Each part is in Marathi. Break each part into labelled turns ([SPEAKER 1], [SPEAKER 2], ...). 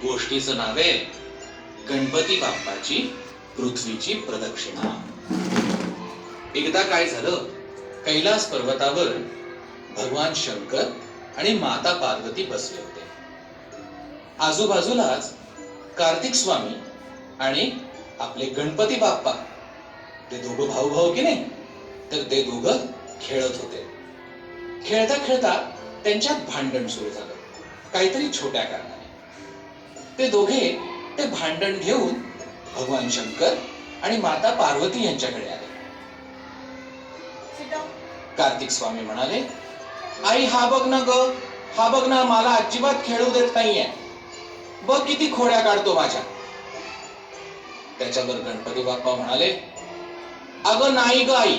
[SPEAKER 1] गोष्टीचं नाव आहे गणपती बाप्पाची पृथ्वीची प्रदक्षिणा. एकदा काय झालं, कैलास पर्वतावर भगवान शंकर आणि माता पार्वती बसले होते. आजूबाजूलाच कार्तिक स्वामी आणि आपले गणपती बाप्पा, ते दोघं भाऊ भाऊ की नाही, तर ते दोघं खेळत होते. खेळता खेळता त्यांच्यात भांडण सुरू झालं, काहीतरी छोट्या कारणाने. ते दोघे ते भांडण घेऊन भगवान शंकर आणि माता पार्वती यांच्याकडे आले. कार्तिक स्वामी म्हणाले, आई हा बघ ना ग, हा बघ ना, मला अजिबात खेळू देत नाहीये, बघ किती खोड्या काढतो माझ्या. त्याच्यावर गणपती बाप्पा म्हणाले, अगं नाही ग आई,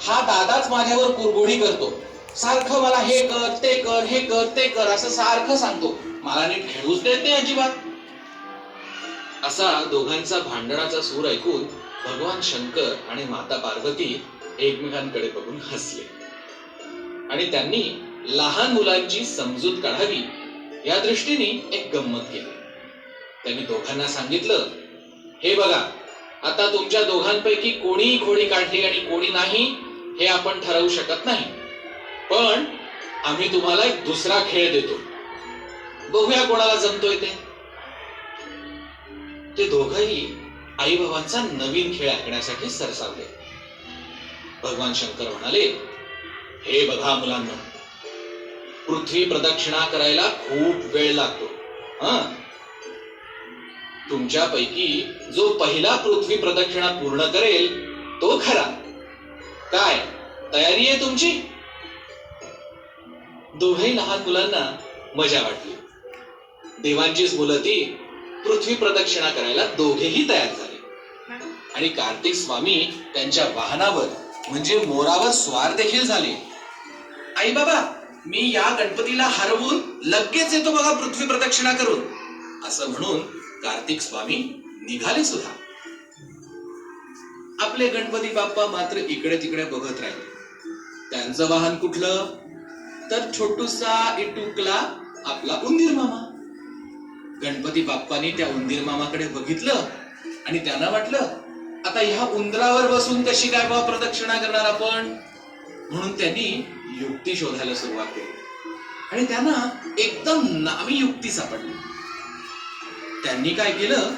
[SPEAKER 1] हा दादाच माझ्यावर कुरघोडी करतो, सारखं मला हे कर ते कर, हे कर ते कर असं सारखं सांगतो, मला नीट खेळूच देत नाही अजिबात. असा दोघांचा भांडणाचा सूर ऐकून भगवान शंकर आणि माता पार्वती एकमेकांकडे बघून हसले आणि त्यांनी लहान मुलांची समजूत काढावी या दृष्टीने एक गंमत केली. त्यांनी दोघांना सांगितलं, हे बघा, आता तुमच्या दोघांपैकी कोणी खोडी काढली आणि कोणी नाही हे आपण ठरवू शकत नाही, पण आम्ही तुम्हाला एक दुसरा खेळ देतो, बघूया कोणाला जमतोय ते. ते दोघंही आई बाबांचा नवीन खेळ ऐकण्यासाठी सरसावले. भगवान शंकर म्हणाले, हे बघा मुलांना, पृथ्वी प्रदक्षिणा करायला खूप वेळ लागतो. तुमच्यापैकी जो पहिला पृथ्वी प्रदक्षिणा पूर्ण करेल तो खरा. काय तयारी आहे तुमची? दोघही लहान मुलांना मजा वाटली. देवांचीच मुलं ती पृथ्वी प्रदक्षिणा करायला दोघेही तयार झाले आणि कार्तिक स्वामी त्यांच्या वाहनावर म्हणजे मोरावर स्वार देखील झाले. आई बाबा, मी या गणपतीला हरवून लगेच येतो बघा पृथ्वी प्रदक्षिणा करून, असं म्हणून कार्तिक स्वामी निघाले सुद्धा. आपले गणपती बाप्पा मात्र इकडे तिकडे बघत राहिले. त्यांचं वाहन कुठलं, तर छोटूसा इटुकला आपला उंदीर मामा. गणपती बाप्पानी त्या उंदीर मामाकडे बघितलं आणि त्यांना वाटलं, आता ह्या उंदरावर बसून कशी काय बाबा प्रदक्षिणा करणार आपण, म्हणून त्यांनी युक्ती शोधायला सुरुवात केली आणि त्यांना एकदम नामी युक्ती सापडली. त्यांनी काय केलं,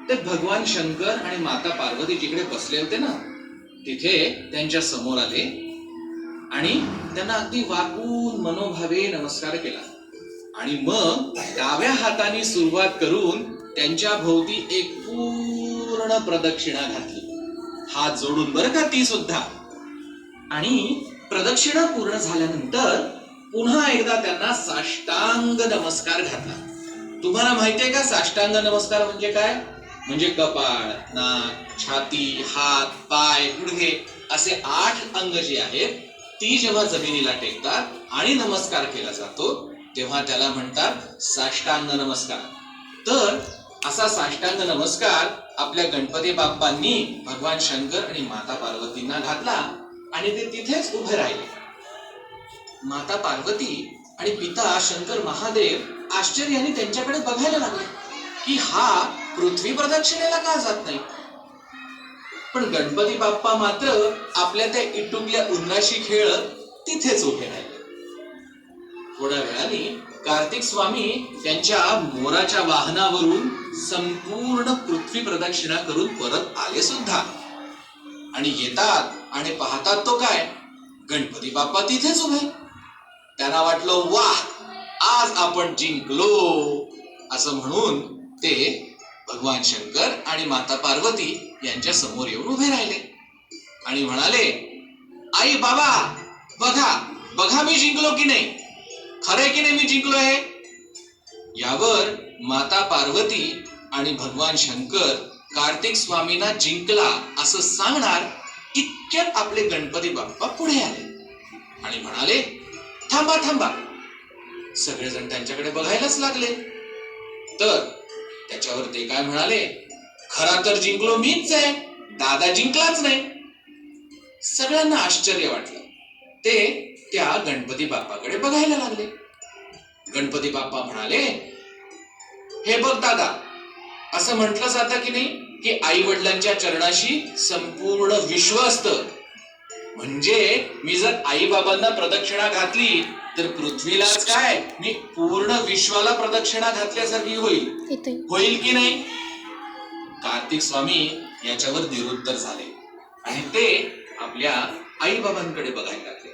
[SPEAKER 1] ते भगवान शंकर आणि माता पार्वती जिकडे बसले होते ना, तिथे त्यांच्या समोर आले आणि त्यांना अगदी वाकून मनोभावे नमस्कार केला आणि मग डाव्या हाताने सुरुवात करून त्यांच्या भोवती एक पूर्ण प्रदक्षिणा घातली, हात जोडून बरं का ती सुद्धा. आणि प्रदक्षिणा पूर्ण झाल्यानंतर पुन्हा एकदा त्यांना साष्टांग नमस्कार घातला. तुम्हाला माहितीये का साष्टांग नमस्कार म्हणजे काय? म्हणजे कपाळ, नाक, छाती, हात, पाय, गुडघे असे 8 अंग जे आहेत ती जेव्हा जमिनीला टेकतात आणि नमस्कार केला जातो तेव्हा त्याला म्हणतात साष्टांग नमस्कार. तर असा साष्टांग नमस्कार आपल्या गणपती बाप्पांनी भगवान शंकर आणि माता पार्वतींना घातला आणि ते तिथेच उभे राहिले. माता पार्वती आणि पिता शंकर महादेव आश्चर्याने त्यांच्याकडे बघायला लागले की हा पृथ्वी प्रदक्षिणेला का जात नाही. पण गणपती बाप्पा मात्र आपल्या त्या इटुकल्या उन्नाशी खेळत तिथेच उभे राहिले. थोड्या वेळाने कार्तिक स्वामी त्यांच्या मोराच्या वाहनावरून संपूर्ण पृथ्वी प्रदक्षिणा करून परत आले सुद्धा आणि येतात आणि पाहतात तो काय, गणपती बाप्पा तिथेच उभे. त्यांना वाटलं, वाह, आज आपण जिंकलो, असं म्हणून ते भगवान शंकर आणि माता पार्वती यांच्या समोर येऊन उभे राहिले आणि म्हणाले, आई बाबा, बघा बघा मी जिंकलो की नाही, खरंय की नाही मी जिंकलोय. यावर माता पार्वती आणि भगवान शंकर कार्तिक स्वामींना जिंकला असं सांगणार इतक्यात आपले गणपती बाप्पा पुढे आले आणि म्हणाले, थांबा थांबा. सगळेजण त्यांच्याकडे बघायलाच लागले. तर त्याच्यावर ते काय म्हणाले, खरा तर जिंकलो मीच आहे, दादा जिंकलाच नाही. सगळ्यांना आश्चर्य वाटलं. ते त्या गणपती बाप्पाकडे बघायला लागले. गणपती बाप्पा म्हणाले, हे बघ दादा, असं म्हटलं जातं की नाही की आई वडिलांच्या चरणाशी संपूर्ण विश्व असतं. म्हणजे मी जर आई बाबांना प्रदक्षिणा घातली तर पृथ्वीलाच काय, मी पूर्ण विश्वाला प्रदक्षिणा घातल्यासारखी होईल की नाही? कार्तिक स्वामी याच्यावर निरुत्तर झाले आणि ते आपल्या आई बाबांकडे बघायला लागले.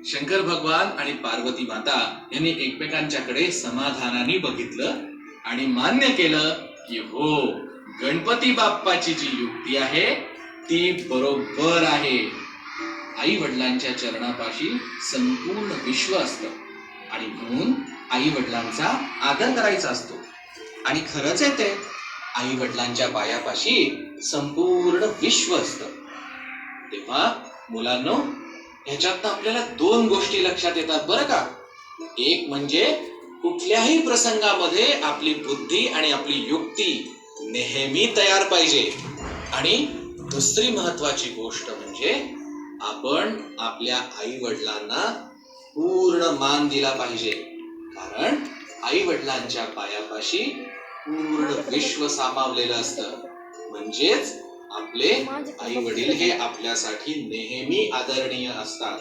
[SPEAKER 1] शंकर भगवान आणि पार्वती माता यांनी एकमेकांच्याकडे समाधानाने बघितलं आणि मान्य केलं की हो, गणपती बाप्पाची जी युक्ती आहे ती बरोबर आहे. आई वडिलांच्या चरणापाशी संपूर्ण विश्व असतं आणि म्हणून आई वडिलांचा आदर करायचा असतो. आणि खरंच आहे ते, आई वडिलांच्या पायापाशी संपूर्ण विश्व असतं. तेव्हा मुलांनो, ह्याच्यात आपल्याला दोन गोष्टी लक्षात येतात बरं का. एक म्हणजे कुठल्याही प्रसंगामध्ये आपली बुद्धी आणि आपली युक्ती नेहमी तयार पाहिजे. आणि दुसरी महत्वाची गोष्ट म्हणजे आपण आपल्या आई वडिलांना पूर्ण मान दिला पाहिजे. कारण आई वडिलांच्या पायापाशी पूर्ण विश्व सामावलेलं असतं. म्हणजेच आपले आई वडील हे आपल्यासाठी नेहमी आदरणीय असतात.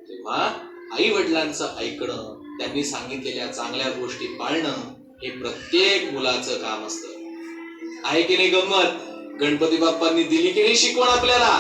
[SPEAKER 1] तेव्हा आई वडिलांचं ऐकणं, त्यांनी सांगितलेल्या चांगल्या गोष्टी पाळणं हे प्रत्येक मुलाचं काम असतं. आहे की नाही गंमत? गणपती बाप्पांनी दिली की नाही शिकवण आपल्याला?